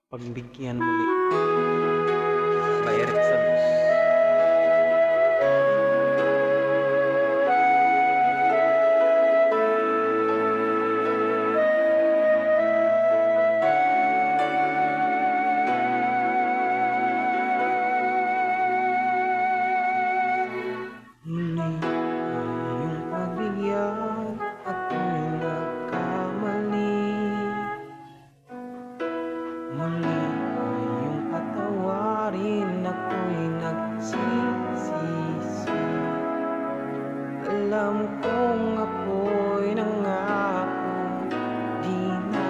Pagbigyan muli by Eric Santos. Muli ay iyong pagbigyan at ako'y nagkamali. Muli ay iyong patawarin, ako'y nagsisisi. Alam kong ako'y nangako, di na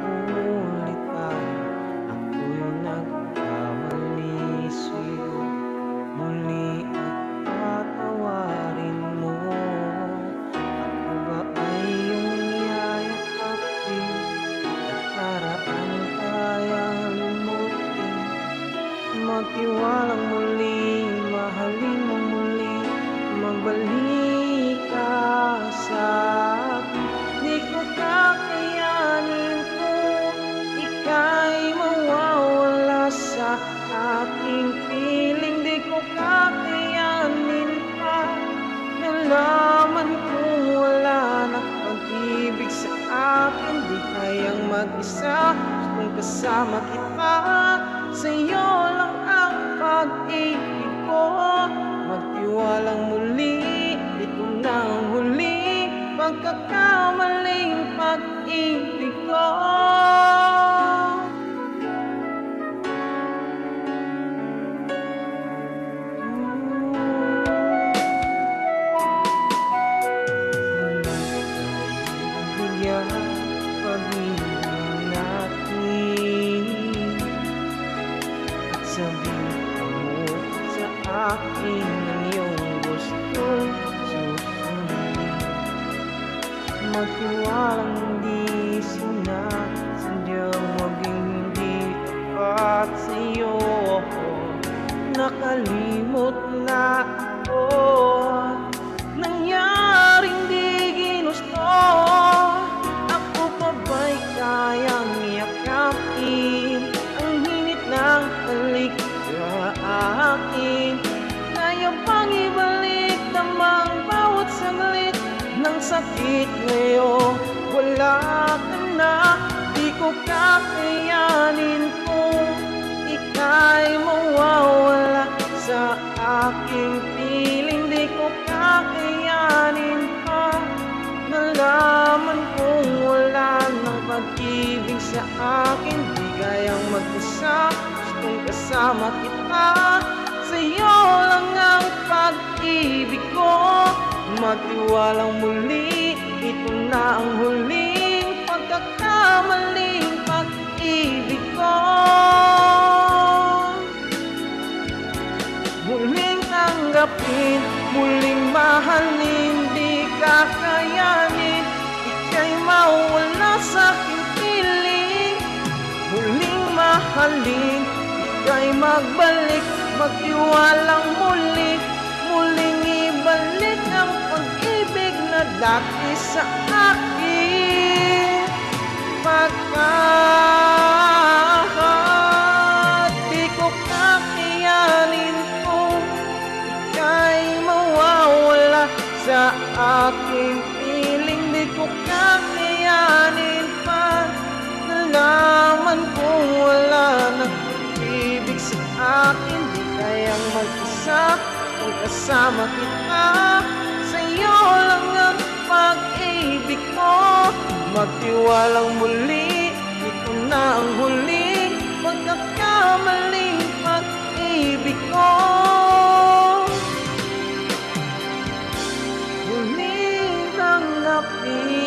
mauulit pa. Ako'y nagkamali sa'yo, muli at patawarin mo. Ako ba ay iyong yayakapin at karaan kayang limutin? Magtiwalang muli, mahalin mo muli, magbalik ka sa akin. Di ko kakayanin kung ika'y mawawala sa aking piling. Di ko kakayanin pa, nalaman kong wala na pag-ibig sa akin. Di kayang mag-isa, kung kasama kita, sa'yo lang ang pag-ibig ko. Magtiwalang muli, ito na ang huling pagkakamaling pag-ibig ko. Bigyan pag-ibig natin at sabihin mo sa akin ang iyong gustong susundin. Magtiwalang hindi sinasadyang maging hindi tapat sa'yo. Nakalimot na ako, nangyaring di ginusto. Ako pa ba'y kayang yakapin ang hinit ng halik sa akin? Kaya bang ibalik namang bawat saglit ng sakit ngayon? Wala ka na, di ko kakayanin kung ika'y mawawala sa aking piling. Di ko kakayanin pa, nalaman kong wala ng pag-ibig sa akin. Di kayang mag-isa, gustong kasama kita, sa'yo lang ang pag-ibig ko. Magtiwalang muli, ito na ang huling pagkakamaling pag-ibig ko. Muling tanggapin, muling mahalin, di kakayanin ika'y mawala sa aking piling. Muling mahalin, ika'y magbalik, magtiwalang muli, muling ibalik ang pag-ibig na dati sa akin. Pagkat di ko kakayanin kung ika'y mawawala sa aking piling. Di ko kakayanin pa, nalaman kong wala nang pag-ibig sa akin. Di kayang mag-isa, kung kasama kita, sa'yo lang ang pag-ibig ko. Magtiwalang muli, ito na ang huling pagkakamaling pag-ibig ko. Huling tanggapin